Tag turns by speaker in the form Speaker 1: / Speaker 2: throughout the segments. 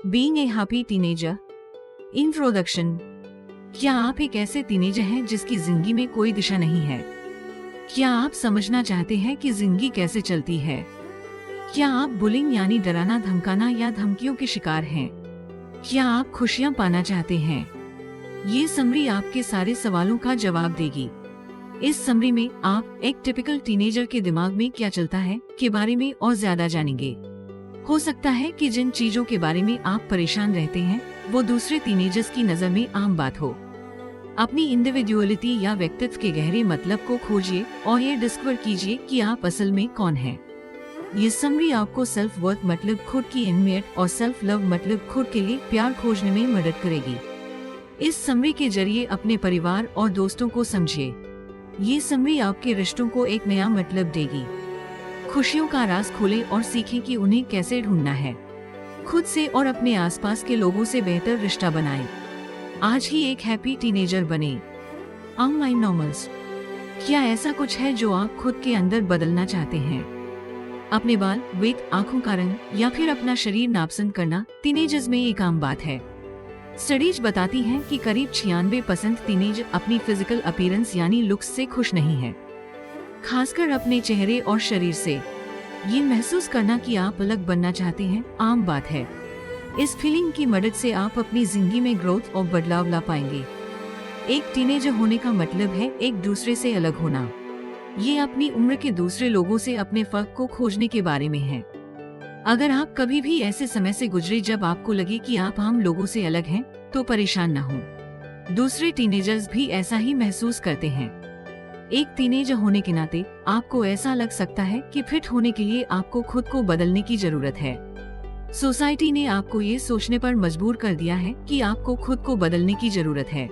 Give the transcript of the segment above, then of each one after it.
Speaker 1: Being a happy teenager. Introduction. क्या आप एक ऐसे टीनेजर हैं जिसकी जिंदगी में कोई दिशा नहीं है? क्या आप समझना चाहते हैं कि जिंदगी कैसे चलती है? क्या आप बुलिंग यानी डराना धमकाना या धमकियों के शिकार हैं? क्या आप खुशियां पाना चाहते हैं? ये समरी आपके सारे सवालों का जवाब देगी। इस समरी में आप एक टिपिकल टीनेजर के दिमाग में क्या चलता है के बारे में और ज्यादा जानेंगे। हो सकता है कि जिन चीजों के बारे में आप परेशान रहते हैं वो दूसरे टीनेजर्स की नजर में आम बात हो। अपनी इंडिविजुअलिटी या व्यक्तित्व के गहरे मतलब को खोजिए और ये डिस्कवर कीजिए कि आप असल में कौन हैं। ये समरी आपको सेल्फ वर्थ मतलब खुद की अहमियत और सेल्फ लव मतलब खुद के लिए प्यार खोजने में मदद करेगी। इस समरी के जरिए अपने परिवार और दोस्तों को समझिए। ये समरी आपके रिश्तों को एक नया मतलब देगी। खुशियों का राज खोलें और सीखें कि उन्हें कैसे ढूंढना है। खुद से और अपने आसपास के लोगों से बेहतर रिश्ता बनाएं। आज ही एक हैप्पी टीनेजर बने। Online normals. क्या ऐसा कुछ है जो आप खुद के अंदर बदलना चाहते हैं? अपने बाल, वेट, आंखों का रंग या फिर अपना शरीर नापसंद करना टीनेजर्स में एक आम बात है। स्टडीज बताती हैं कि करीब 96% टीनेजर अपनी फिजिकल अपीयरेंस यानी लुक्स से खुश नहीं है, खासकर अपने चेहरे और शरीर से। ये महसूस करना कि आप अलग बनना चाहते हैं आम बात है। इस फीलिंग की मदद से आप अपनी जिंदगी में ग्रोथ और बदलाव ला पाएंगे। एक टीनेजर होने का मतलब है एक दूसरे से अलग होना। ये अपनी उम्र के दूसरे लोगों से अपने फर्क को खोजने के बारे में है। अगर आप कभी भी ऐसे समय से गुजरे जब आपको लगे कि आप आम लोगों से अलग हैं, तो परेशान न हो। दूसरे टीनेजर्स भी ऐसा ही महसूस करते हैं। एक टीनेजर होने के नाते आपको ऐसा लग सकता है कि फिट होने के लिए आपको खुद को बदलने की जरूरत है। सोसाइटी ने आपको ये सोचने पर मजबूर कर दिया है कि आपको खुद को बदलने की जरूरत है।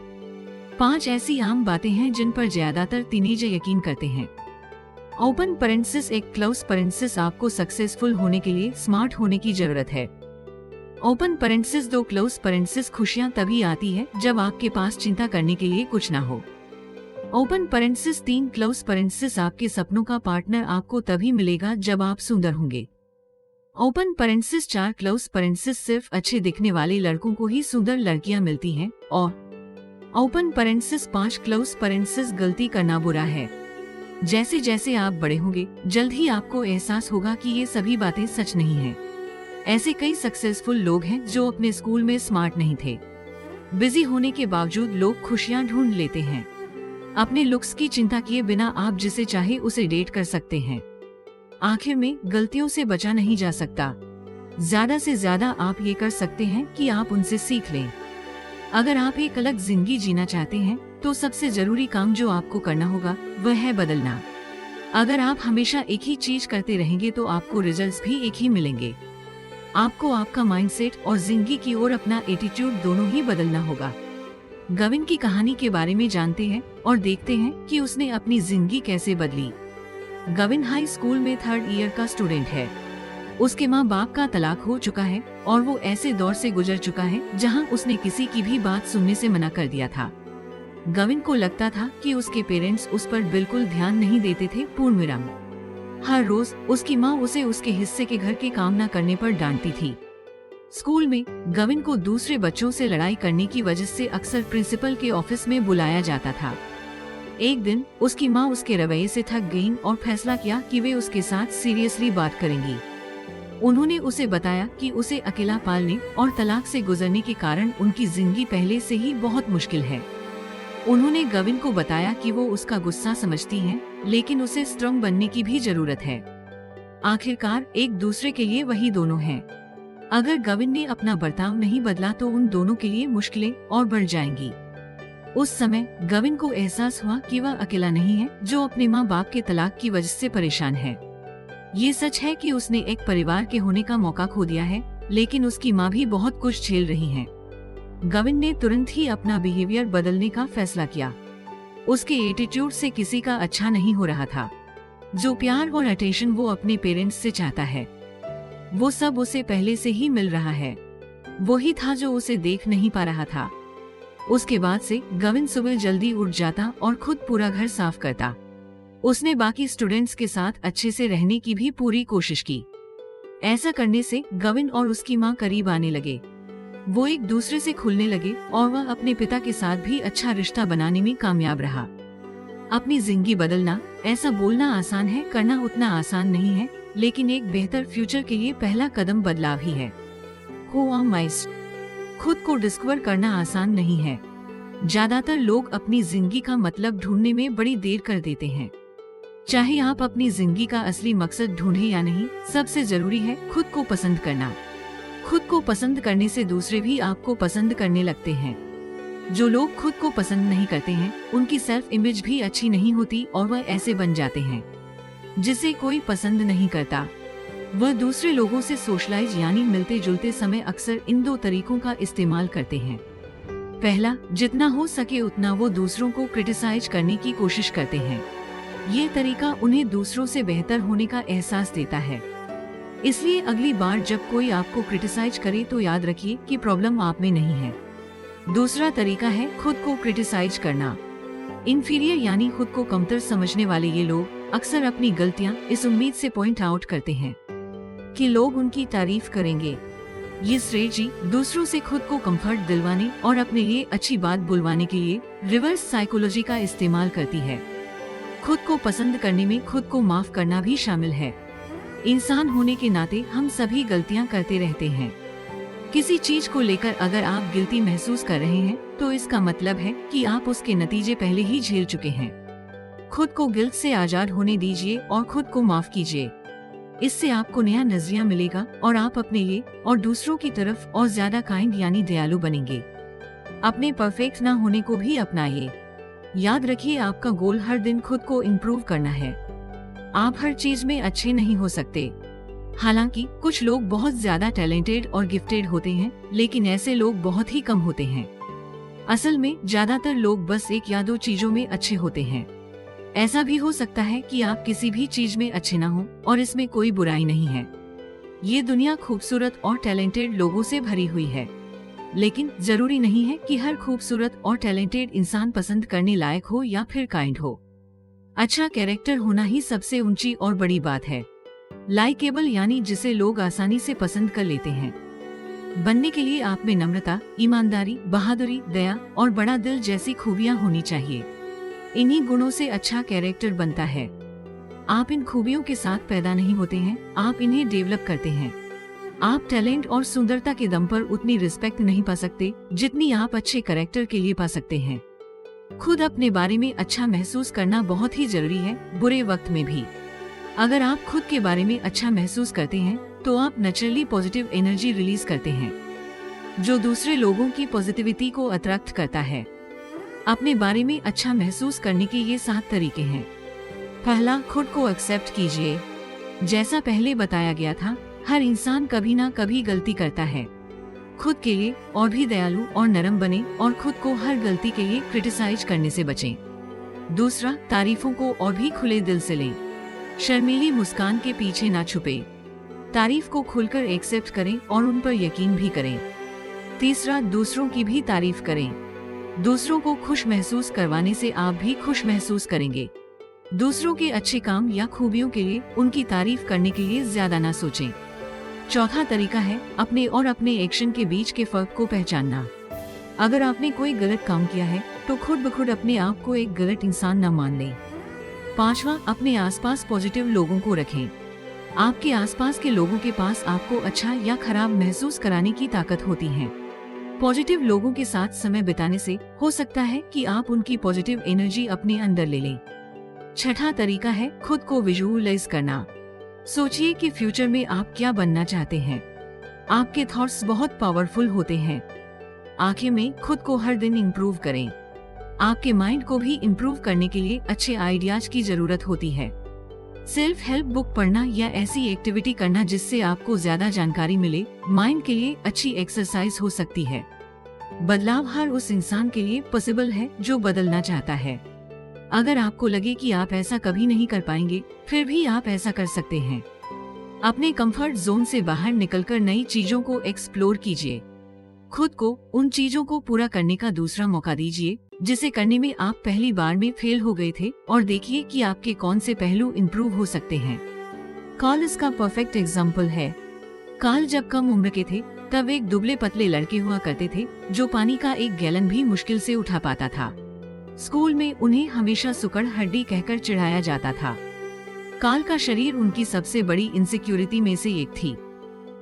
Speaker 1: 5 ऐसी आम बातें हैं जिन पर ज्यादातर टीनेजर यकीन करते हैं। ओपन पैरेंथेसिस एक क्लोज पैरेंथेसिस आपको सक्सेसफुल होने के लिए स्मार्ट होने की जरूरत है। ओपन पैरेंथेसिस 2 क्लोज पैरेंथेसिस खुशियां तभी आती है जब आपके पास चिंता करने के लिए कुछ ना हो। ओपन पैरेंथेसिस 3 क्लोज पैरेंथेसिस आपके सपनों का पार्टनर आपको तभी मिलेगा जब आप सुंदर होंगे। ओपन पैरेंथेसिस 4 क्लोज पैरेंथेसिस सिर्फ अच्छे दिखने वाले लड़कों को ही सुंदर लड़कियां मिलती हैं। और ओपन पैरेंथेसिस 5 क्लोज पैरेंथेसिस गलती करना बुरा है। जैसे जैसे आप बड़े होंगे जल्द ही आपको एहसास होगा कि ये सभी बातें सच नहीं हैं। ऐसे कई सक्सेसफुल लोग हैं जो अपने स्कूल में स्मार्ट नहीं थे। बिजी होने के बावजूद लोग खुशियां ढूंढ लेते हैं। अपने लुक्स की चिंता किए बिना आप जिसे चाहे उसे डेट कर सकते हैं। आखिर में गलतियों से बचा नहीं जा सकता। ज्यादा से ज्यादा आप ये कर सकते हैं कि आप उनसे सीख लें। अगर आप एक अलग जिंदगी जीना चाहते हैं तो सबसे जरूरी काम जो आपको करना होगा वह है बदलना। अगर आप हमेशा एक ही चीज करते रहेंगे तो आपको रिजल्ट्स भी एक ही मिलेंगे। आपको आपका माइंडसेट और जिंदगी की ओर अपना एटीट्यूड दोनों ही बदलना होगा। गविन की कहानी के बारे में जानते हैं और देखते हैं कि उसने अपनी जिंदगी कैसे बदली। गविन हाई स्कूल में 3rd ईयर का स्टूडेंट है। उसके माँ बाप का तलाक हो चुका है और वो ऐसे दौर से गुजर चुका है जहाँ उसने किसी की भी बात सुनने से मना कर दिया था। गविन को लगता था कि उसके पेरेंट्स उस पर बिल्कुल ध्यान नहीं देते थे। पूर्णविराम। हर रोज उसकी माँ उसे उसके हिस्से के घर के काम न करने पर डांटती थी। स्कूल में गविन को दूसरे बच्चों से लड़ाई करने की वजह से अक्सर प्रिंसिपल के ऑफिस में बुलाया जाता था। एक दिन उसकी माँ उसके रवैये से थक गईं और फैसला किया कि वे उसके साथ सीरियसली बात करेंगी। उन्होंने उसे बताया कि उसे अकेला पालने और तलाक से गुजरने के कारण उनकी जिंदगी पहले से ही बहुत मुश्किल है। उन्होंने गविन को बताया कि वो उसका गुस्सा समझती हैं, लेकिन उसे स्ट्रांग बनने की भी जरूरत है। आखिरकार एक दूसरे के लिए वही दोनों हैं। अगर गविन ने अपना बर्ताव नहीं बदला तो उन दोनों के लिए मुश्किलें और बढ़ जाएंगी। उस समय गविन को एहसास हुआ कि वह अकेला नहीं है जो अपने माँ बाप के तलाक की वजह से परेशान है। ये सच है कि उसने एक परिवार के होने का मौका खो दिया है, लेकिन उसकी माँ भी बहुत कुछ झेल रही हैं। गविन ने तुरंत ही अपना बिहेवियर बदलने का फैसला किया। उसके एटीट्यूड से किसी का अच्छा नहीं हो रहा था। जो प्यार और अटेंशन वो अपने पेरेंट्स से चाहता है वो सब उसे पहले से ही मिल रहा है। वही था जो उसे देख नहीं पा रहा था। उसके बाद से गविन सुबह जल्दी उठ जाता और खुद पूरा घर साफ करता। उसने बाकी स्टूडेंट्स के साथ अच्छे से रहने की भी पूरी कोशिश की। ऐसा करने से गविन और उसकी माँ करीब आने लगे। वो एक दूसरे से खुलने लगे और वह अपने पिता के साथ भी अच्छा रिश्ता बनाने में कामयाब रहा। अपनी जिंदगी बदलना, ऐसा बोलना आसान है, करना उतना आसान नहीं है, लेकिन एक बेहतर फ्यूचर के लिए पहला कदम बदलाव ही है। खुद को डिस्कवर करना आसान नहीं है। ज्यादातर लोग अपनी जिंदगी का मतलब ढूंढने में बड़ी देर कर देते हैं। चाहे आप अपनी जिंदगी का असली मकसद ढूंढें या नहीं, सबसे जरूरी है खुद को पसंद करना। खुद को पसंद करने से दूसरे भी आपको पसंद करने लगते हैं। जो लोग खुद को पसंद नहीं करते हैं, उनकी सेल्फ इमेज भी अच्छी नहीं होती और वह ऐसे बन जाते हैं जिसे कोई पसंद नहीं करता। वह दूसरे लोगों से सोशलाइज यानी मिलते जुलते समय अक्सर इन दो तरीकों का इस्तेमाल करते हैं। पहला, जितना हो सके उतना वो दूसरों को क्रिटिसाइज करने की कोशिश करते हैं। ये तरीका उन्हें दूसरों से बेहतर होने का एहसास देता है। इसलिए अगली बार जब कोई आपको क्रिटिसाइज करे तो याद रखिए कि प्रॉब्लम आप में नहीं है। दूसरा तरीका है खुद को क्रिटिसाइज करना। इंफीरियर यानी खुद को कमतर समझने वाले ये लोग अक्सर अपनी गलतियां इस उम्मीद से पॉइंट आउट करते हैं कि लोग उनकी तारीफ करेंगे। ये स्ट्रेटजी दूसरों से खुद को कंफर्ट दिलवाने और अपने लिए अच्छी बात बुलवाने के लिए रिवर्स साइकोलॉजी का इस्तेमाल करती है। खुद को पसंद करने में खुद को माफ करना भी शामिल है। इंसान होने के नाते हम सभी गलतियां करते रहते हैं। किसी चीज को लेकर अगर आप गिल्टी महसूस कर रहे हैं तो इसका मतलब है कि आप उसके नतीजे पहले ही झेल चुके हैं। खुद को गिल्ट से आजाद होने दीजिए और खुद को माफ कीजिए। इससे आपको नया नजरिया मिलेगा और आप अपने लिए और दूसरों की तरफ और ज्यादा काइंड यानी दयालु बनेंगे। अपने परफेक्ट ना होने को भी अपनाइए। याद रखिए, आपका गोल हर दिन खुद को इम्प्रूव करना है। आप हर चीज में अच्छे नहीं हो सकते। हालांकि कुछ लोग बहुत ज्यादा टैलेंटेड और गिफ्टेड होते हैं, लेकिन ऐसे लोग बहुत ही कम होते हैं। असल में ज्यादातर लोग बस एक या दो चीजों में अच्छे होते हैं। ऐसा भी हो सकता है कि आप किसी भी चीज में अच्छे ना हो और इसमें कोई बुराई नहीं है। ये दुनिया खूबसूरत और टैलेंटेड लोगों से भरी हुई है, लेकिन जरूरी नहीं है कि हर खूबसूरत और टैलेंटेड इंसान पसंद करने लायक हो या फिर काइंड हो। अच्छा कैरेक्टर होना ही सबसे ऊंची और बड़ी बात है। लाइकेबल यानी जिसे लोग आसानी से पसंद कर लेते हैं। बनने के लिए आप में नम्रता, ईमानदारी, बहादुरी, दया और बड़ा दिल जैसी खूबियां होनी चाहिए। इन्हीं गुणों से अच्छा कैरेक्टर बनता है। आप इन खूबियों के साथ पैदा नहीं होते हैं, आप इन्हें डेवलप करते हैं। आप टैलेंट और सुंदरता के दम पर उतनी रिस्पेक्ट नहीं पा सकते जितनी आप अच्छे कैरेक्टर के लिए पा सकते हैं। खुद अपने बारे में अच्छा महसूस करना बहुत ही जरूरी है, बुरे वक्त में भी। अगर आप खुद के बारे में अच्छा महसूस करते हैं तो आप नेचुरली पॉजिटिव एनर्जी रिलीज करते हैं, जो दूसरे लोगों की पॉजिटिविटी को अट्रैक्ट करता है। अपने बारे में अच्छा महसूस करने के ये 7 तरीके हैं। पहला, खुद को एक्सेप्ट कीजिए। जैसा पहले बताया गया था, हर इंसान कभी ना कभी गलती करता है। खुद के लिए और भी दयालु और नरम बने और खुद को हर गलती के लिए क्रिटिसाइज करने से बचें। दूसरा, तारीफों को और भी खुले दिल से लें। शर्मीली मुस्कान के पीछे ना छुपे। तारीफ को खुलकर एक्सेप्ट करें और उन पर यकीन भी करें। तीसरा, दूसरों की भी तारीफ करें। दूसरों को खुश महसूस करवाने से आप भी खुश महसूस करेंगे। दूसरों के अच्छे काम या खूबियों के लिए उनकी तारीफ करने के लिए ज्यादा ना सोचें। चौथा तरीका है अपने और अपने एक्शन के बीच के फर्क को पहचानना। अगर आपने कोई गलत काम किया है तो खुद ब खुद अपने आप को एक गलत इंसान न मान लें। पांचवा, अपने आसपास पॉजिटिव लोगों को रखें। आपके आसपास के लोगों के पास आपको अच्छा या खराब महसूस कराने की ताकत होती है। पॉजिटिव लोगों के साथ समय बिताने से हो सकता है कि आप उनकी पॉजिटिव एनर्जी अपने अंदर ले लें। छठा तरीका है खुद को विजुअलाइज करना। सोचिए कि फ्यूचर में आप क्या बनना चाहते हैं। आपके थॉट्स बहुत पावरफुल होते हैं। आखिर में खुद को हर दिन इम्प्रूव करें। आपके माइंड को भी इम्प्रूव करने के लिए अच्छे आइडियाज की जरूरत होती है। सेल्फ हेल्प बुक पढ़ना या ऐसी एक्टिविटी करना जिससे आपको ज्यादा जानकारी मिले, माइंड के लिए अच्छी एक्सरसाइज हो सकती है। बदलाव हर उस इंसान के लिए पॉसिबल है जो बदलना चाहता है। अगर आपको लगे कि आप ऐसा कभी नहीं कर पाएंगे, फिर भी आप ऐसा कर सकते हैं। अपने कंफर्ट जोन से बाहर निकलकर नई चीजों को एक्सप्लोर कीजिए। खुद को उन चीजों को पूरा करने का दूसरा मौका दीजिए जिसे करने में आप पहली बार में फेल हो गए थे, और देखिए कि आपके कौन से पहलू इम्प्रूव हो सकते हैं। कार्ल इसका परफेक्ट एग्जाम्पल है। कार्ल जब कम उम्र के थे तब एक दुबले पतले लड़के हुआ करते थे जो पानी का 1 गैलन भी मुश्किल से उठा पाता था। स्कूल में उन्हें हमेशा सुकड़ हड्डी कहकर चिढ़ाया जाता था। कार्ल का शरीर उनकी सबसे बड़ी इनसिक्योरिटी में से एक थी।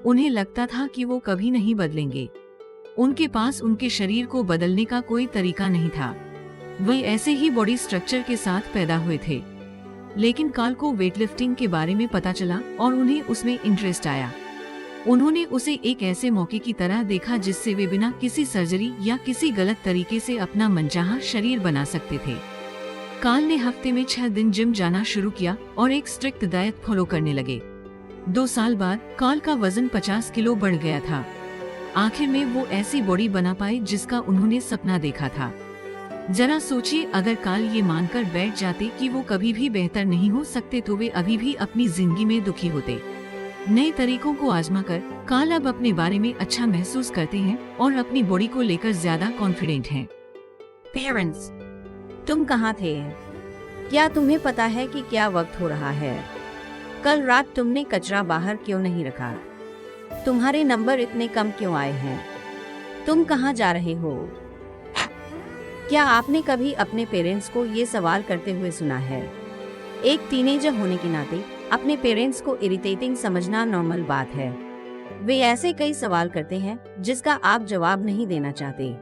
Speaker 1: उन्हें लगता था कि वो कभी नहीं बदलेंगे। उनके पास उनके शरीर को बदलने का कोई तरीका नहीं था। वे ऐसे ही बॉडी स्ट्रक्चर के साथ पैदा हुए थे। लेकिन कार्ल को वेटलिफ्टिंग के बारे में पता चला और उन्हें उसमें इंटरेस्ट आया। उन्होंने उसे एक ऐसे मौके की तरह देखा जिससे वे बिना किसी सर्जरी या किसी गलत तरीके से अपना मनचाहा शरीर बना सकते थे। कार्ल ने हफ्ते में 6 दिन जिम जाना शुरू किया और एक स्ट्रिक्ट डाइट फॉलो करने लगे। 2 साल बाद कार्ल का वजन 50 किलो बढ़ गया था। आखिर में वो ऐसी बॉडी बना पाए जिसका उन्होंने सपना देखा था। जरा सोचिए, अगर कार्ल ये मानकर बैठ जाते कि वो कभी भी बेहतर नहीं हो सकते तो वे अभी भी अपनी जिंदगी में दुखी होते। नए तरीकों को आजमाकर कार्ल अब अपने बारे में अच्छा महसूस करते हैं और अपनी बॉडी को लेकर ज्यादा कॉन्फिडेंट हैं।
Speaker 2: पेरेंट्स, तुम कहाँ थे? क्या तुम्हें पता है कि क्या वक्त हो रहा है? कल रात तुमने कचरा बाहर क्यों नहीं रखा? तुम्हारे नंबर इतने कम क्यों आए हैं? तुम कहाँ जा रहे हो? क्या आपने कभी अपने पेरेंट्स को ये सवाल करते हुए सुना है? एक टीनेजर होने के नाते अपने पेरेंट्स को इरिटेटिंग समझना नॉर्मल बात है। वे ऐसे कई सवाल करते हैं जिसका आप जवाब नहीं देना चाहते।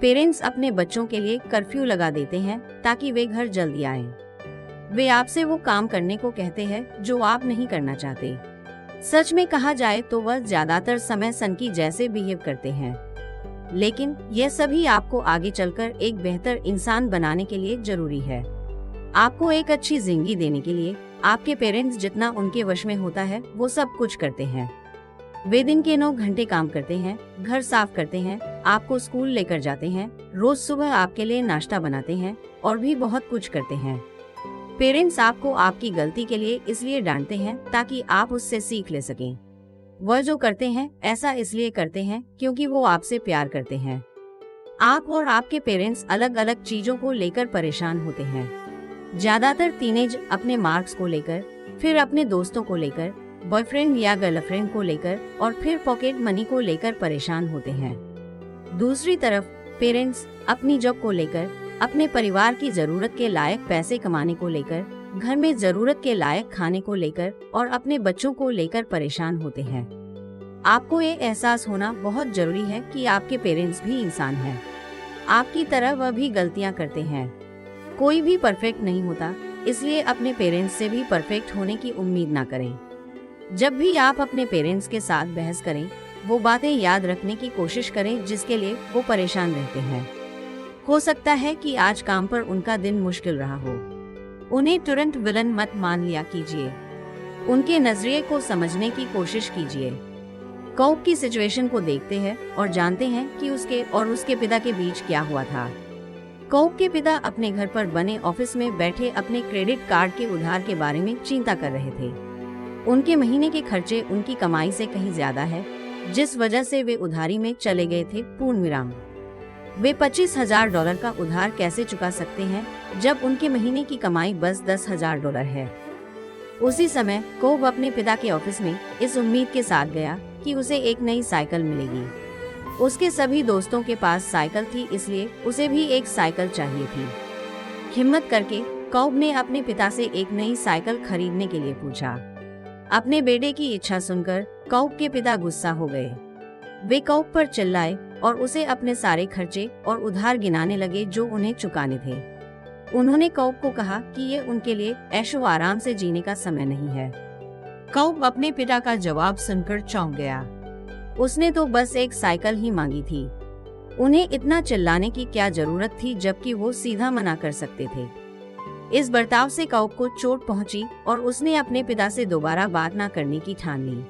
Speaker 2: पेरेंट्स अपने बच्चों के लिए कर्फ्यू लगा देते हैं ताकि वे घर जल्दी आएं। वे आपसे वो काम करने को कहते हैं जो आप नहीं करना चाहते। सच में कहा जाए तो वह ज्यादातर समय सनकी जैसे बिहेव करते हैं। लेकिन यह सभी आपको आगे चलकर एक बेहतर इंसान बनाने के लिए जरूरी है। आपको एक अच्छी जिंदगी देने के लिए आपके पेरेंट्स जितना उनके वश में होता है वो सब कुछ करते हैं। वे दिन के 9 घंटे काम करते हैं, घर साफ करते हैं, आपको स्कूल लेकर जाते हैं, रोज सुबह आपके लिए नाश्ता बनाते हैं और भी बहुत कुछ करते हैं। पेरेंट्स आपको आपकी गलती के लिए इसलिए डांटते हैं ताकि आप उससे सीख ले सकें। वह जो करते हैं ऐसा इसलिए करते हैं क्योंकि वो आपसे प्यार करते हैं। आप और आपके पेरेंट्स अलग अलग चीजों को लेकर परेशान होते हैं। ज्यादातर टीनेज अपने मार्क्स को लेकर, फिर अपने दोस्तों को लेकर, बॉयफ्रेंड या गर्लफ्रेंड को लेकर और फिर पॉकेट मनी को लेकर परेशान होते हैं। दूसरी तरफ पेरेंट्स अपनी जॉब को लेकर, अपने परिवार की जरूरत के लायक पैसे कमाने को लेकर, घर में जरूरत के लायक खाने को लेकर और अपने बच्चों को लेकर परेशान होते हैं। आपको ये एहसास होना बहुत जरूरी है कि आपके पेरेंट्स भी इंसान हैं। आपकी तरह वह भी गलतियां करते हैं। कोई भी परफेक्ट नहीं होता, इसलिए अपने पेरेंट्स से भी परफेक्ट होने की उम्मीद ना करें। जब भी आप अपने पेरेंट्स के साथ बहस करें, वो बातें याद रखने की कोशिश करें जिसके लिए वो परेशान रहते हैं। हो सकता है कि आज काम पर उनका दिन मुश्किल रहा हो। उन्हें तुरंत विलन मत मान लिया कीजिए। उनके नजरिए को समझने की कोशिश कीजिए। कॉप की सिचुएशन को देखते हैं और जानते हैं कि उसके और उसके पिता के बीच क्या हुआ था। कॉप के पिता अपने घर पर बने ऑफिस में बैठे अपने क्रेडिट कार्ड के उधार के बारे में चिंता कर रहे थे। उनके महीने के खर्चे उनकी कमाई से कहीं ज्यादा है, जिस वजह से वे उधारी में चले गए थे। पूर्ण विराम। वे $25,000 का उधार कैसे चुका सकते हैं जब उनके महीने की कमाई बस $10,000 है। उसी समय कोब अपने पिता के ऑफिस में इस उम्मीद के साथ गया कि उसे एक नई साइकिल मिलेगी। उसके सभी दोस्तों के पास साइकिल थी, इसलिए उसे भी एक साइकिल चाहिए थी। हिम्मत करके कोब ने अपने पिता से एक नई साइकिल खरीदने के लिए पूछा। अपने बेटे की इच्छा सुनकर कोब के पिता गुस्सा हो गए। वे कोब पर चिल्लाए और उसे अपने सारे खर्चे और उधार गिनाने लगे जो उन्हें चुकाने थे। उन्होंने कोब को कहा कि ये उनके लिए ऐशो आराम से जीने का समय नहीं है। कोब अपने पिता का जवाब सुनकर चौंक गया। उसने तो बस एक साइकिल ही मांगी थी। उन्हें इतना चिल्लाने की क्या जरूरत थी जबकि वो सीधा मना कर सकते थे। इस बर्ताव से कोब को चोट पहुंची और उसने अपने पिता से दोबारा बात न करने की ठान ली।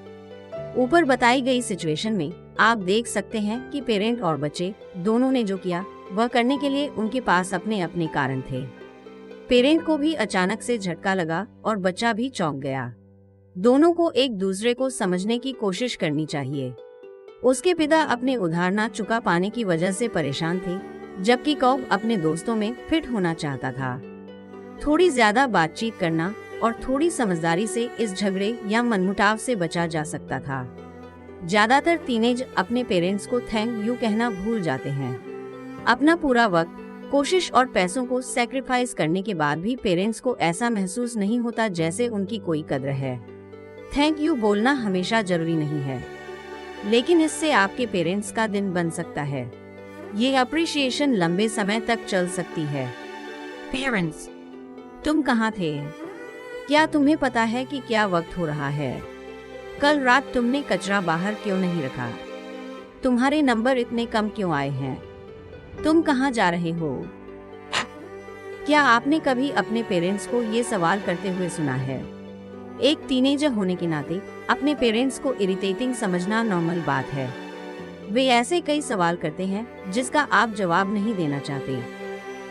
Speaker 2: ऊपर बताई गई सिचुएशन में आप देख सकते हैं कि पेरेंट और बच्चे दोनों ने जो किया वह करने के लिए उनके पास अपने अपने कारण थे। पेरेंट को भी अचानक से झटका लगा और बच्चा भी चौंक गया। दोनों को एक दूसरे को समझने की कोशिश करनी चाहिए। उसके पिता अपने उधार ना चुका पाने की वजह से परेशान थे, जबकि कोब अपने दोस्तों में फिट होना चाहता था। थोड़ी ज्यादा बातचीत करना और थोड़ी समझदारी से इस झगड़े या मनमुटाव से बचा जा सकता था। ज्यादातर टीनेज अपने पेरेंट्स को थैंक यू कहना भूल जाते हैं। अपना पूरा वक्त, कोशिश और पैसों को सैक्रिफाइस करने के बाद भी पेरेंट्स को ऐसा महसूस नहीं होता जैसे उनकी कोई कद्र है। थैंक यू बोलना हमेशा जरूरी नहीं है, लेकिन इससे आपके पेरेंट्स का दिन बन सकता है। ये अप्रिशिएशन लंबे समय तक चल सकती है।
Speaker 1: पेरेंट्स,
Speaker 2: तुम कहाँ थे? क्या तुम्हें पता है कि क्या वक्त हो रहा है? कल रात तुमने कचरा बाहर क्यों नहीं रखा? तुम्हारे नंबर इतने कम क्यों आए हैं? तुम कहाँ जा रहे हो? क्या आपने कभी अपने पेरेंट्स को ये सवाल करते हुए सुना है? एक टीनेजर होने के नाते अपने पेरेंट्स को इरिटेटिंग समझना नॉर्मल बात है। वे ऐसे कई सवाल करते हैं जिसका आप जवाब नहीं देना चाहते।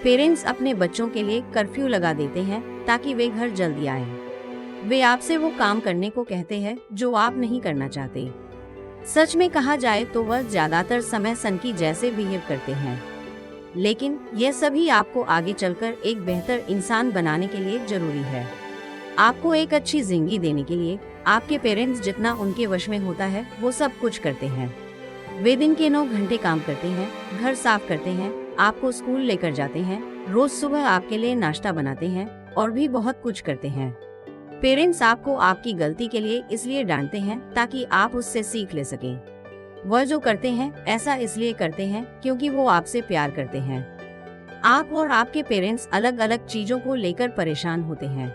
Speaker 2: पेरेंट्स अपने बच्चों के लिए कर्फ्यू लगा देते हैं ताकि वे घर जल्दी आएं। वे आपसे वो काम करने को कहते हैं जो आप नहीं करना चाहते। सच में कहा जाए तो वह ज्यादातर समय सनकी जैसे बिहेव करते हैं, लेकिन यह सभी आपको आगे चलकर एक बेहतर इंसान बनाने के लिए जरूरी है। आपको एक अच्छी जिंदगी देने के लिए आपके पेरेंट्स जितना उनके वश में होता है वो सब कुछ करते हैं। वे दिन के 9 घंटे काम करते हैं, घर साफ करते हैं, आपको स्कूल लेकर जाते हैं, रोज सुबह आपके लिए नाश्ता बनाते हैं और भी बहुत कुछ करते हैं। पेरेंट्स आपको आपकी गलती के लिए इसलिए डांटते हैं ताकि आप उससे सीख ले सकें। वह जो करते हैं ऐसा इसलिए करते हैं क्योंकि वो आपसे प्यार करते हैं। आप और आपके पेरेंट्स अलग अलग चीजों को लेकर परेशान होते हैं।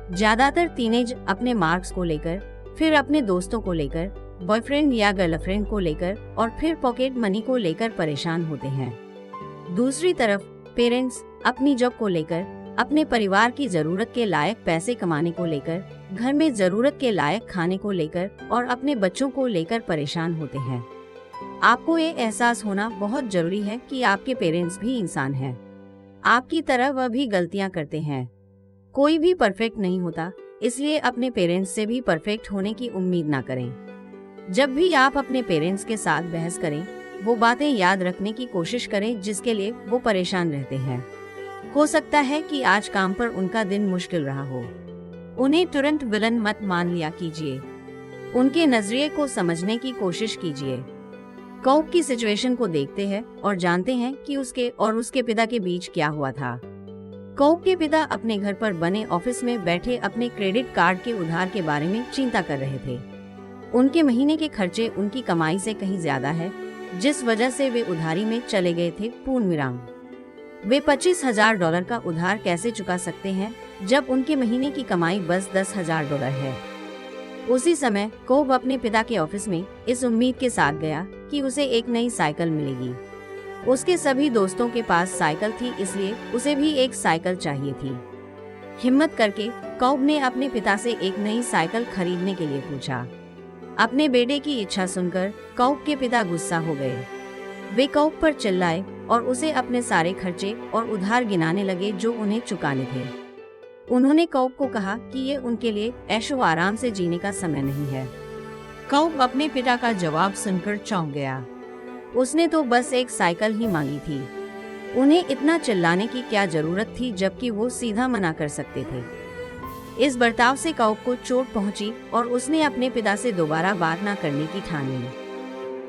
Speaker 2: ज्यादातर टीनेज अपने मार्क्स को लेकर, फिर अपने दोस्तों को लेकर, बॉयफ्रेंड या गर्लफ्रेंड को लेकर और फिर पॉकेट मनी को लेकर परेशान होते हैं। दूसरी तरफ पेरेंट्स अपनी जॉब को लेकर, अपने परिवार की जरूरत के लायक पैसे कमाने को लेकर, घर में जरूरत के लायक खाने को लेकर और अपने बच्चों को लेकर परेशान होते हैं। आपको ये एहसास होना बहुत जरूरी है कि आपके पेरेंट्स भी इंसान हैं। आपकी तरह वह भी गलतियां करते हैं। कोई भी परफेक्ट नहीं होता, इसलिए अपने पेरेंट्स से भी परफेक्ट होने की उम्मीद ना करें। जब भी आप अपने पेरेंट्स के साथ बहस करें, वो बातें याद रखने की कोशिश करें जिसके लिए वो परेशान रहते हैं। हो सकता है कि आज काम पर उनका दिन मुश्किल रहा हो। उन्हें तुरंत विलन मत मान लिया कीजिए। उनके नजरिए को समझने की कोशिश कीजिए। कौप की सिचुएशन को देखते हैं और जानते हैं कि उसके और उसके पिता के बीच क्या हुआ था। कौप के पिता अपने घर पर बने ऑफिस में बैठे अपने क्रेडिट कार्ड के उधार के बारे में चिंता कर रहे थे। उनके महीने के खर्चे उनकी कमाई से कहीं ज्यादा है, जिस वजह से वे उधारी में चले गए थे। पूर्ण विराम। वे $25,000 का उधार कैसे चुका सकते हैं जब उनके महीने की कमाई बस $10,000 है। उसी समय कौप अपने पिता के ऑफिस में इस उम्मीद के साथ गया कि उसे एक नई साइकिल मिलेगी। उसके सभी दोस्तों के पास साइकिल थी, इसलिए उसे भी एक साइकिल चाहिए थी। हिम्मत करके कौप ने अपने पिता से एक नई साइकिल खरीदने के लिए पूछा। अपने बेटे की इच्छा सुनकर कौप के पिता गुस्सा हो गए। वे कौप पर चिल्लाए और उसे अपने सारे खर्चे और उधार गिनाने लगे जो उन्हें चुकाने थे। उन्होंने कौप को कहा कि ये उनके लिए ऐशो आराम से जीने का समय नहीं है।
Speaker 1: कौप अपने पिता का जवाब सुनकर चौंक गया।
Speaker 2: उसने तो बस एक साइकिल ही मांगी थी। उन्हें इतना चिल्लाने की क्या जरूरत थी जबकि वो सीधा मना कर सकते थे। इस बर्ताव से कौप को चोट पहुंची और उसने अपने पिता से दोबारा बात न करने की ठान ली।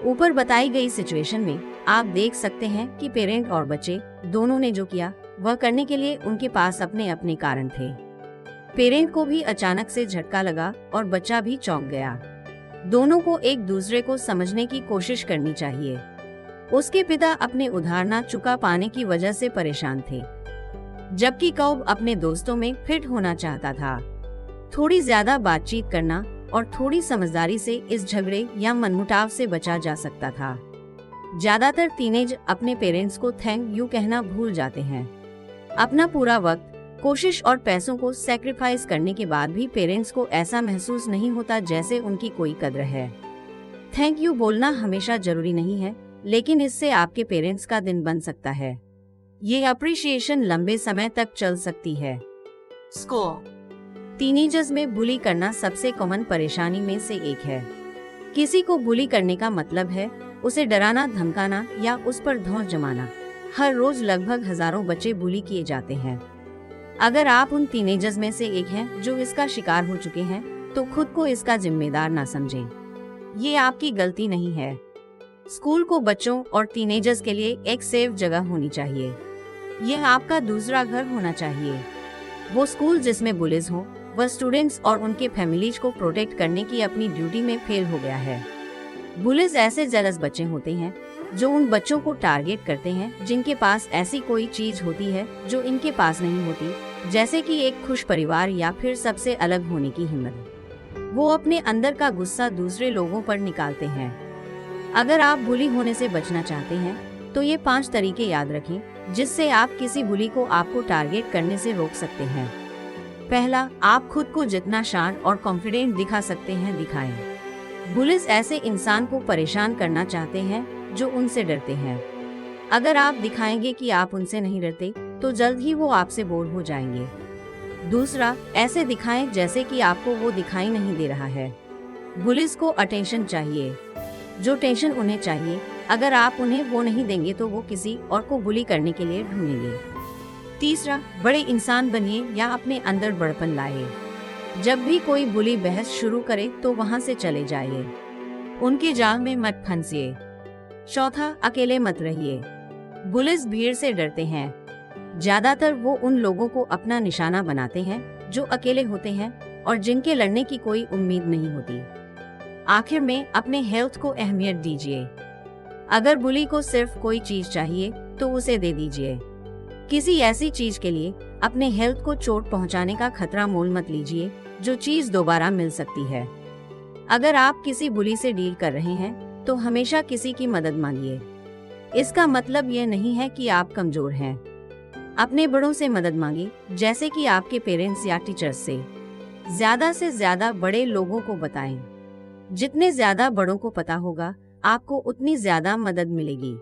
Speaker 2: ऊपर बताई गई सिचुएशन में आप देख सकते हैं कि पेरेंट और बच्चे दोनों ने जो किया वह करने के लिए उनके पास अपने अपने कारण थे। पेरेंट को भी अचानक से झटका लगा और बच्चा भी चौंक गया। दोनों को एक दूसरे को समझने की कोशिश करनी चाहिए। उसके पिता अपने उधार ना चुका पाने की वजह से परेशान थे, जबकि कौब अपने दोस्तों में फिट होना चाहता था। थोड़ी ज्यादा बातचीत करना और थोड़ी समझदारी से इस झगड़े या मनमुटाव से बचा जा सकता था। ज्यादातर टीनेज अपने पेरेंट्स को थैंक यू कहना भूल जाते हैं। अपना पूरा वक्त, कोशिश और पैसों को सैक्रिफाइस करने के बाद भी पेरेंट्स को ऐसा महसूस नहीं होता जैसे उनकी कोई कद्र है। थैंक यू बोलना हमेशा जरूरी नहीं है, लेकिन इससे आपके पेरेंट्स का दिन बन सकता है। ये अप्रिशिएशन लंबे समय तक चल सकती है।
Speaker 1: स्कोर।
Speaker 2: टीनेजर्स में बुली करना सबसे कॉमन परेशानी में से एक है। किसी को बुली करने का मतलब है उसे डराना, धमकाना या उस पर धौंस जमाना। हर रोज लगभग हजारों बच्चे बुली किए जाते हैं। अगर आप उन टीनेजर्स में से एक हैं जो इसका शिकार हो चुके हैं, तो खुद को इसका जिम्मेदार ना समझें। ये आपकी गलती नहीं है। स्कूल को बच्चों और टीनेजर्स के लिए एक सेफ जगह होनी चाहिए। यह आपका दूसरा घर होना चाहिए। वो स्कूल जिसमें बुलिस हो, वह स्टूडेंट्स और उनके फैमिलीज को प्रोटेक्ट करने की अपनी ड्यूटी में फेल हो गया है। बुलिस ऐसे जेलस बच्चे होते हैं जो उन बच्चों को टारगेट करते हैं जिनके पास ऐसी कोई चीज होती है जो इनके पास नहीं होती, जैसे कि एक खुश परिवार या फिर सबसे अलग होने की हिम्मत। वो अपने अंदर का गुस्सा दूसरे लोगों पर निकालते हैं। अगर आप बुली होने से बचना चाहते हैं तो ये 5 तरीके याद रखें जिससे आप किसी बुली को आपको टारगेट करने से रोक सकते हैं। पहला, आप खुद को जितना शांत और कॉन्फिडेंट दिखा सकते हैं दिखाएं। बुलिस ऐसे इंसान को परेशान करना चाहते हैं जो उनसे डरते हैं। अगर आप दिखाएंगे कि आप उनसे नहीं डरते तो जल्द ही वो आपसे बोर हो जाएंगे। दूसरा, ऐसे दिखाएं जैसे कि आपको वो दिखाई नहीं दे रहा है। बुलिस को अटेंशन चाहिए, जो टेंशन उन्हें चाहिए। अगर आप उन्हें वो नहीं देंगे तो वो किसी और को बुली करने के लिए ढूंढेंगे। तीसरा, बड़े इंसान बनिए या अपने अंदर बड़पन लाए। जब भी कोई बुली बहस शुरू करे तो वहां से चले जाइए, उनके जाल में मत फंसिए। चौथा, अकेले मत रहिए। बुलिस भीड़ से डरते हैं। ज्यादातर वो उन लोगों को अपना निशाना बनाते हैं जो अकेले होते हैं और जिनके लड़ने की कोई उम्मीद नहीं होती। आखिर में, अपने हेल्थ को अहमियत दीजिए। अगर बुली को सिर्फ कोई चीज चाहिए तो उसे दे दीजिए। किसी ऐसी चीज के लिए अपने हेल्थ को चोट पहुंचाने का खतरा मोल मत लीजिए जो चीज दोबारा मिल सकती है। अगर आप किसी बुली से डील कर रहे हैं तो हमेशा किसी की मदद मांगिए। इसका मतलब यह नहीं है कि आप कमजोर हैं। अपने बड़ों से मदद मांगिए, जैसे कि आपके पेरेंट्स या टीचर्स से। ज्यादा से ज्यादा बड़े लोगों को बताएं। जितने ज्यादा बड़ों को पता होगा आपको उतनी ज्यादा मदद मिलेगी।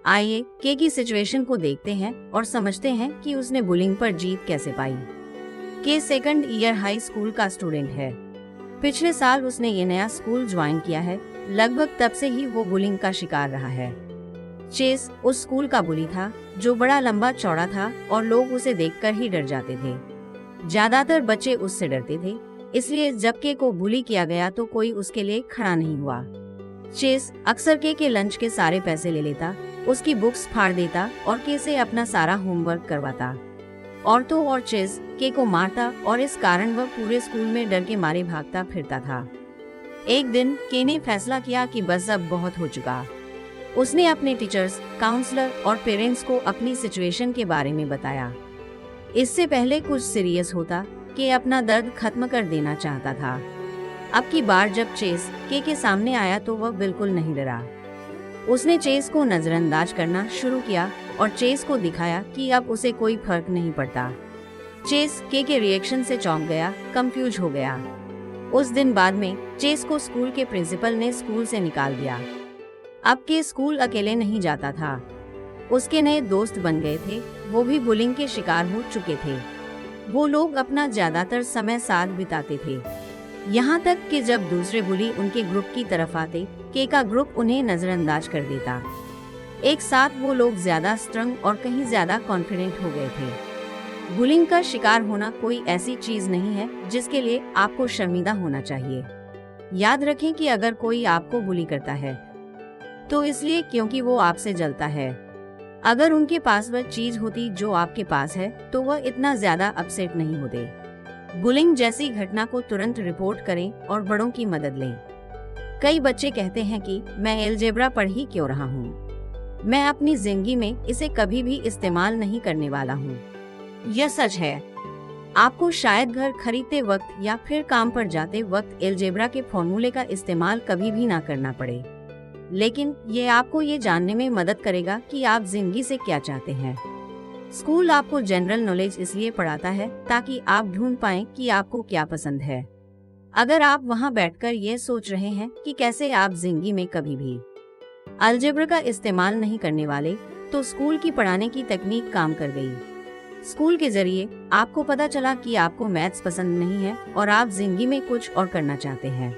Speaker 2: आइए के की सिचुएशन को देखते हैं और समझते हैं कि उसने बुलिंग पर जीत कैसे पाई। के 2nd ईयर हाई स्कूल का स्टूडेंट है। पिछले साल उसने ये नया स्कूल ज्वाइन किया है। लगभग तब से ही वो बुलिंग का शिकार रहा है। चेस उस स्कूल का बुली था जो बड़ा लंबा चौड़ा था और लोग उसे देखकर ही डर जाते थे। ज्यादातर बच्चे उससे डरते थे, इसलिए जब के को बुली किया गया तो कोई उसके लिए खड़ा नहीं हुआ। चेस अक्सर के लंच के सारे पैसे ले लेता, उसकी बुक्स फाड़ देता और के से अपना सारा होमवर्क करवाता। और तो और चेस के को मारता और इस कारण वह पूरे स्कूल में डर के मारे भागता फिरता था। एक दिन के ने फैसला किया कि बस अब बहुत हो चुका। उसने अपने टीचर्स, काउंसलर और पेरेंट्स को अपनी सिचुएशन के बारे में बताया। इससे पहले कुछ सीरियस होता के अपना दर्द खत्म कर देना चाहता था। अब की बार जब चेस के सामने आया तो वह बिल्कुल नहीं डरा। उसने चेस को नजरअंदाज करना शुरू किया और चेस को दिखाया कि अब उसे कोई फर्क नहीं पड़ता। चेस के रिएक्शन से चौंक गया, कंफ्यूज हो गया। उस दिन बाद में चेस को स्कूल के प्रिंसिपल ने स्कूल से निकाल दिया। अब के स्कूल अकेले नहीं जाता था, उसके नए दोस्त बन गए थे, वो भी बुलिंग के शिकार हो चुके थे। वो लोग अपना ज्यादातर समय साथ बिताते थे, यहाँ तक कि जब दूसरे बुली उनके ग्रुप की तरफ आते के का ग्रुप उन्हें नजरअंदाज कर देता। एक साथ वो लोग ज्यादा स्ट्रंग और कहीं ज्यादा कॉन्फिडेंट हो गए थे। बुलिंग का शिकार होना कोई ऐसी चीज नहीं है जिसके लिए आपको शर्मिंदा होना चाहिए। याद रखें कि अगर कोई आपको बुली करता है तो इसलिए क्योंकि वो आपसे जलता है। अगर उनके पास वह चीज होती जो आपके पास है तो वह इतना ज्यादा अपसेट नहीं होते। बुलिंग जैसी घटना को तुरंत रिपोर्ट करें और बड़ों की मदद लें। कई बच्चे कहते हैं कि मैं अलजेब्रा पढ़ ही क्यों रहा हूँ, मैं अपनी जिंदगी में इसे कभी भी इस्तेमाल नहीं करने वाला हूँ। यह सच है। आपको शायद घर खरीदते वक्त या फिर काम पर जाते वक्त अलजेब्रा के फॉर्मूले का इस्तेमाल कभी भी ना करना पड़े, लेकिन ये आपको ये जानने में मदद करेगा कि आप जिंदगी से क्या चाहते हैं। स्कूल आपको जनरल नॉलेज इसलिए पढ़ाता है ताकि आप ढूंढ पाएं कि आपको क्या पसंद है। अगर आप वहां बैठकर ये सोच रहे हैं कि कैसे आप जिंदगी में कभी भी अलजेब्रा का इस्तेमाल नहीं करने वाले, तो स्कूल की पढ़ाने की तकनीक काम कर गई। स्कूल के जरिए आपको पता चला कि आपको मैथ्स पसंद नहीं है और आप जिंदगी में कुछ और करना चाहते हैं।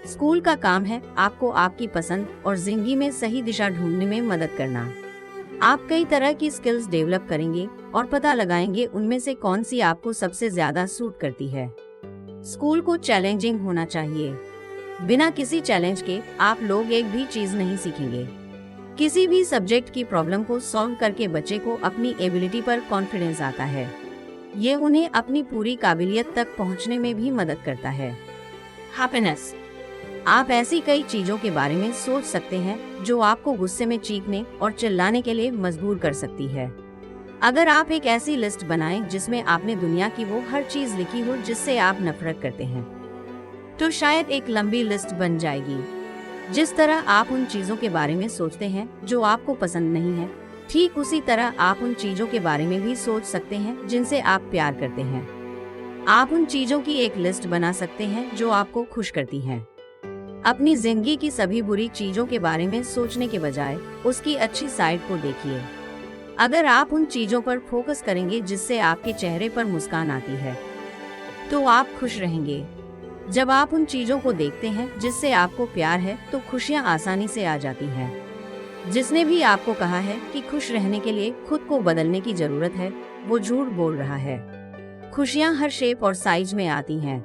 Speaker 2: स्कूल का काम है आपको आपकी पसंद और जिंदगी में सही दिशा ढूंढने में मदद करना। आप कई तरह की स्किल्स डेवलप करेंगे और पता लगाएंगे उनमें से कौन सी आपको सबसे ज्यादा सूट करती है। स्कूल को चैलेंजिंग होना चाहिए। बिना किसी चैलेंज के आप लोग एक भी चीज नहीं सीखेंगे। किसी भी सब्जेक्ट की प्रॉब्लम को सॉल्व करके बच्चे को अपनी एबिलिटी पर कॉन्फिडेंस आता है। ये उन्हें अपनी पूरी काबिलियत तक पहुंचने में भी मदद करता है। हैप्पीनेस। आप ऐसी कई चीजों के बारे में सोच सकते हैं जो आपको गुस्से में चीखने और चिल्लाने के लिए मजबूर कर सकती है। अगर आप एक ऐसी लिस्ट बनाएं जिसमें आपने दुनिया की वो हर चीज लिखी हो जिससे आप नफरत करते हैं, तो शायद एक लंबी लिस्ट बन जाएगी। जिस तरह आप उन चीजों के बारे में सोचते हैं जो आपको पसंद नहीं है, ठीक उसी तरह आप उन चीजों के बारे में भी सोच सकते हैं जिनसे आप प्यार करते हैं। आप उन चीजों की एक लिस्ट बना सकते हैं जो आपको खुश करती हैं। अपनी जिंदगी की सभी बुरी चीजों के बारे में सोचने के बजाय उसकी अच्छी साइड को देखिए। अगर आप उन चीजों पर फोकस करेंगे जिससे आपके चेहरे पर मुस्कान आती है, तो आप खुश रहेंगे। जब आप उन चीजों को देखते हैं जिससे आपको प्यार है, तो खुशियां आसानी से आ जाती हैं। जिसने भी आपको कहा है कि खुश रहने के लिए खुद को बदलने की जरूरत है, वो झूठ बोल रहा है। खुशियां हर शेप और साइज में आती हैं।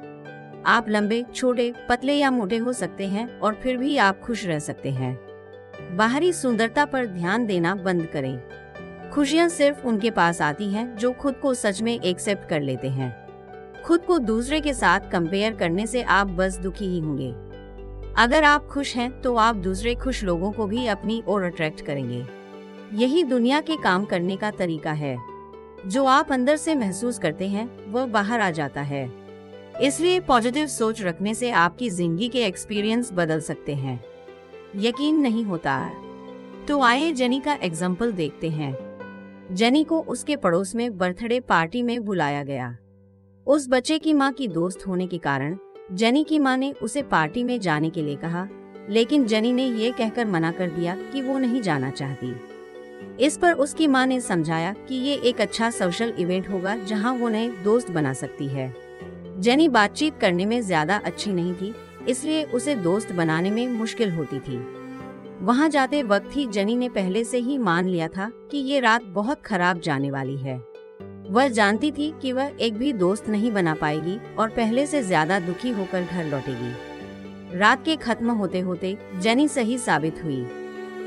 Speaker 2: आप लंबे, छोटे, पतले या मोटे हो सकते हैं और फिर भी आप खुश रह सकते हैं। बाहरी सुंदरता पर ध्यान देना बंद करें। खुशियां सिर्फ उनके पास आती हैं जो खुद को सच में एक्सेप्ट कर लेते हैं। खुद को दूसरे के साथ कंपेयर करने से आप बस दुखी ही होंगे। अगर आप खुश हैं तो आप दूसरे खुश लोगों को भी अपनी ओर अट्रैक्ट करेंगे। यही दुनिया के काम करने का तरीका है। जो आप अंदर से महसूस करते हैं वह बाहर आ जाता है। इसलिए पॉजिटिव सोच रखने से आपकी जिंदगी के एक्सपीरियंस बदल सकते हैं। यकीन नहीं होता तो आइए जेनी का एग्जाम्पल देखते हैं। जेनी को उसके पड़ोस में बर्थडे पार्टी में बुलाया गया। उस बच्चे की मां की दोस्त होने के कारण जेनी की मां ने उसे पार्टी में जाने के लिए कहा, लेकिन जेनी ने ये कहकर मना कर दिया कि वो नहीं जाना चाहती। इस पर उसकी मां ने समझाया कि ये एक अच्छा सोशल इवेंट होगा जहां वो नए दोस्त बना सकती है। जेनी बातचीत करने में ज्यादा अच्छी नहीं थी, इसलिए उसे दोस्त बनाने में मुश्किल होती थी। वहां जाते वक्त ही जेनी ने पहले से ही मान लिया था कि ये रात बहुत खराब जाने वाली है। वह जानती थी कि वह एक भी दोस्त नहीं बना पाएगी और पहले से ज्यादा दुखी होकर घर लौटेगी। रात के खत्म होते होते जेनी सही साबित हुई।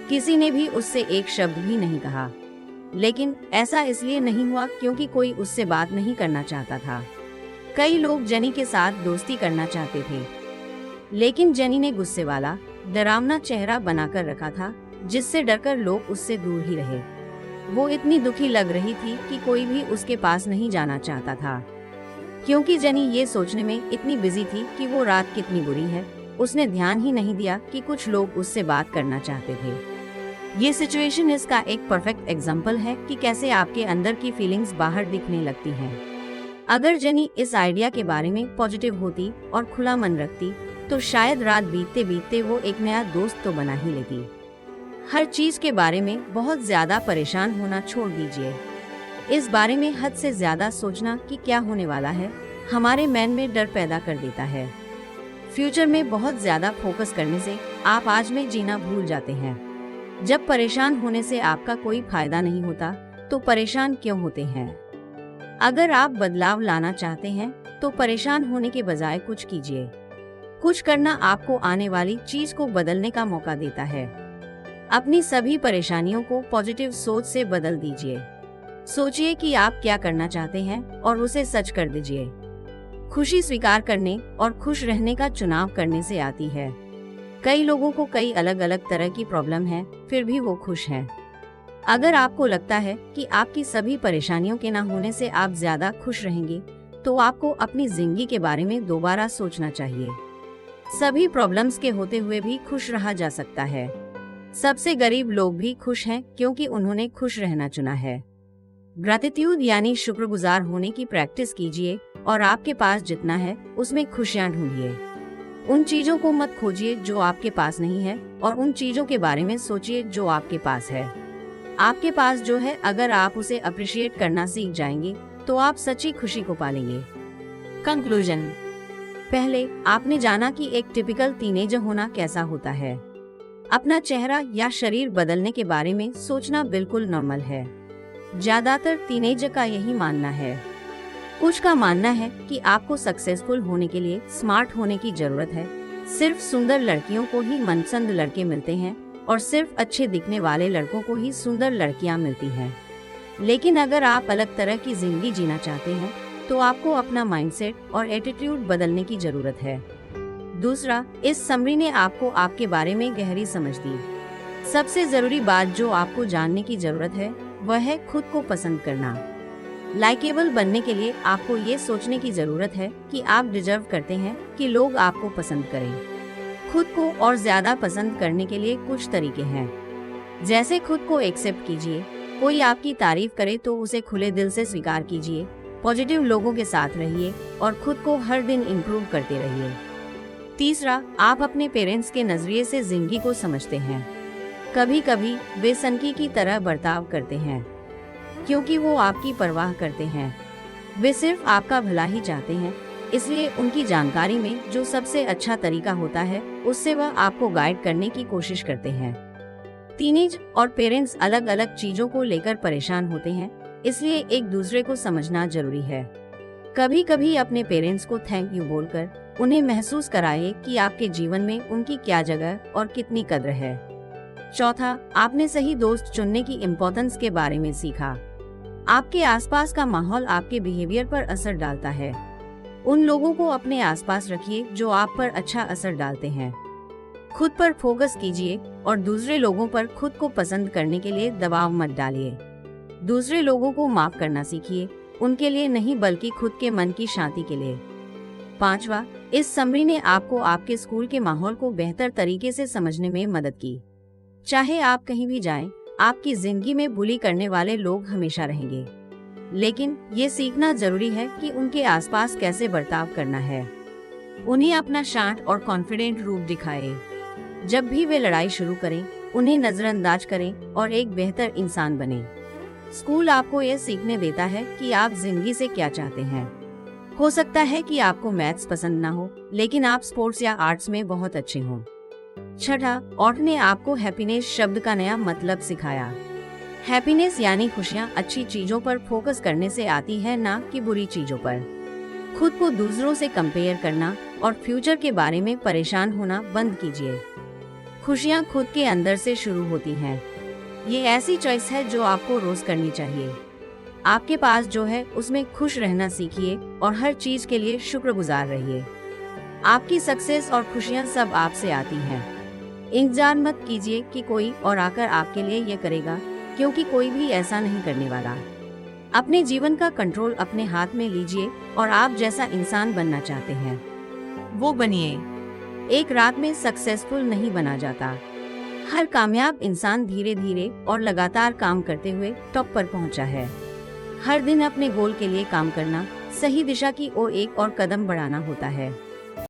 Speaker 2: किसी ने भी उससे एक शब्द भी नहीं कहा, लेकिन ऐसा इसलिए नहीं हुआ क्योंकि कोई उससे बात नहीं करना चाहता था। कई लोग जेनी के साथ दोस्ती करना चाहते थे, लेकिन जेनी ने गुस्से वाला, डरावना चेहरा बनाकर रखा था, जिससे डरकर लोग उससे दूर ही रहे। वो इतनी दुखी लग रही थी कि कोई भी उसके पास नहीं जाना चाहता था। क्योंकि जेनी ये सोचने में इतनी बिजी थी कि वो रात कितनी बुरी है, उसने ध्यान ही नहीं दिया कि कुछ लोग उससे बात करना चाहते थे। ये सिचुएशन इसका एक परफेक्ट एग्जाम्पल है कि कैसे आपके अंदर की फीलिंग्स बाहर दिखने लगती हैं। अगर जेनी इस आइडिया के बारे में पॉजिटिव होती और खुला मन रखती, तो शायद रात बीतते बीतते वो एक नया दोस्त तो बना ही लेती। हर चीज के बारे में बहुत ज्यादा परेशान होना छोड़ दीजिए। इस बारे में हद से ज्यादा सोचना कि क्या होने वाला है हमारे मन में डर पैदा कर देता है। फ्यूचर में बहुत ज्यादा फोकस करने से आप आज में जीना भूल जाते हैं। जब परेशान होने से आपका कोई फायदा नहीं होता तो परेशान क्यों होते हैं? अगर आप बदलाव लाना चाहते हैं तो परेशान होने के बजाय कुछ कीजिए। कुछ करना आपको आने वाली चीज को बदलने का मौका देता है। अपनी सभी परेशानियों को पॉजिटिव सोच से बदल दीजिए। सोचिए कि आप क्या करना चाहते हैं और उसे सच कर दीजिए। खुशी स्वीकार करने और खुश रहने का चुनाव करने से आती है। कई लोगों को कई अलग अलग तरह की प्रॉब्लम है, फिर भी वो खुश हैं। अगर आपको लगता है कि आपकी सभी परेशानियों के ना होने से आप ज्यादा खुश रहेंगे, तो आपको अपनी जिंदगी के बारे में दोबारा सोचना चाहिए। सभी प्रॉब्लम्स के होते हुए भी खुश रहा जा सकता है। सबसे गरीब लोग भी खुश हैं क्योंकि उन्होंने खुश रहना चुना है। ग्रैटिट्यूड यानी शुक्रगुजार होने की प्रैक्टिस कीजिए और आपके पास जितना है उसमें खुशियां ढूंढिए। उन चीजों को मत खोजिए जो आपके पास नहीं है और उन चीजों के बारे में सोचिए जो आपके पास है। आपके पास जो है, अगर आप उसे अप्रिशिएट करना सीख जाएंगे तो आप सच्ची खुशी को पालेंगे। कंक्लूजन। पहले आपने जाना कि एक टिपिकल टीनेजर होना कैसा होता है। अपना चेहरा या शरीर बदलने के बारे में सोचना बिल्कुल नॉर्मल है। ज्यादातर टीनेजर का यही मानना है। कुछ का मानना है कि आपको सक्सेसफुल होने के लिए स्मार्ट होने की जरूरत है, सिर्फ सुंदर लड़कियों को ही मनपसंद लड़के मिलते हैं और सिर्फ अच्छे दिखने वाले लड़कों को ही सुंदर लड़कियां मिलती हैं। लेकिन अगर आप अलग तरह की जिंदगी जीना चाहते हैं तो आपको अपना माइंडसेट और एटीट्यूड बदलने की जरूरत है। दूसरा, इस समरी ने आपको आपके बारे में गहरी समझ दी। सबसे जरूरी बात जो आपको जानने की जरूरत है वह है खुद को पसंद करना। लाइकेबल बनने के लिए आपको ये सोचने की जरूरत है कि आप डिजर्व करते हैं कि लोग आपको पसंद करें। खुद को और ज्यादा पसंद करने के लिए कुछ तरीके हैं, जैसे खुद को एक्सेप्ट कीजिए। कोई आपकी तारीफ करे तो उसे खुले दिल से स्वीकार कीजिए। पॉजिटिव लोगों के साथ रहिए और खुद को हर दिन इम्प्रूव करते रहिए। तीसरा, आप अपने पेरेंट्स के नजरिए से जिंदगी को समझते हैं। कभी कभी वे सनकी की तरह बर्ताव करते हैं क्योंकि वो आपकी परवाह करते हैं। वे सिर्फ आपका भला ही चाहते हैं, इसलिए उनकी जानकारी में जो सबसे अच्छा तरीका होता है उससे वह आपको गाइड करने की कोशिश करते हैं। टीनेज और पेरेंट्स अलग अलग चीजों को लेकर परेशान होते हैं, इसलिए एक दूसरे को समझना जरूरी है। कभी कभी अपने पेरेंट्स को थैंक यू बोलकर उन्हें महसूस कराइए कि आपके जीवन में उनकी क्या जगह और कितनी कद्र है। चौथा, आपने सही दोस्त चुनने की इम्पोर्टेंस के बारे में सीखा। आपके आसपास का माहौल आपके बिहेवियर पर असर डालता है। उन लोगों को अपने आसपास रखिए जो आप पर अच्छा असर डालते हैं। खुद पर फोकस कीजिए और दूसरे लोगों पर खुद को पसंद करने के लिए दबाव मत डालिए। दूसरे लोगों को माफ करना सीखिए, उनके लिए नहीं बल्कि खुद के मन की शांति के लिए। पांचवा, इस समरी ने आपको आपके स्कूल के माहौल को बेहतर तरीके से समझने में मदद की। चाहे आप कहीं भी जाएं, आपकी जिंदगी में बुली करने वाले लोग हमेशा रहेंगे, लेकिन ये सीखना जरूरी है कि उनके आसपास कैसे बर्ताव करना है। उन्हें अपना शांत और कॉन्फिडेंट रूप दिखाएं। जब भी वे लड़ाई शुरू करें, उन्हें नजरअंदाज करें और एक बेहतर इंसान बने। स्कूल आपको यह सीखने देता है कि आप जिंदगी से क्या चाहते हैं। हो सकता है कि आपको मैथ्स पसंद ना हो, लेकिन आप स्पोर्ट्स या आर्ट्स में बहुत अच्छे हों। छठा, ऑट ने आपको हैप्पीनेस शब्द का नया मतलब सिखाया। हैप्पीनेस यानी खुशियाँ अच्छी चीजों पर फोकस करने से आती है, ना कि बुरी चीजों पर। खुद को दूसरों से कंपेयर करना और फ्यूचर के बारे में परेशान होना बंद कीजिए। खुशियाँ खुद के अंदर से शुरू होती हैं। ये ऐसी चॉइस है जो आपको रोज करनी चाहिए। आपके पास जो है उसमें खुश रहना सीखिए और हर चीज के लिए शुक्रगुजार रहिए। आपकी सक्सेस और खुशियाँ सब आपसे आती हैं। इंतजार मत कीजिए कि कोई और आकर आपके लिए ये करेगा, क्योंकि कोई भी ऐसा नहीं करने वाला। अपने जीवन का कंट्रोल अपने हाथ में लीजिए और आप जैसा इंसान बनना चाहते हैं वो बनिए। एक रात में सक्सेसफुल नहीं बना जाता। हर कामयाब इंसान धीरे धीरे और लगातार काम करते हुए टॉप पर पहुंचा है। हर दिन अपने गोल के लिए काम करना, सही दिशा की ओर एक और कदम बढ़ाना होता है।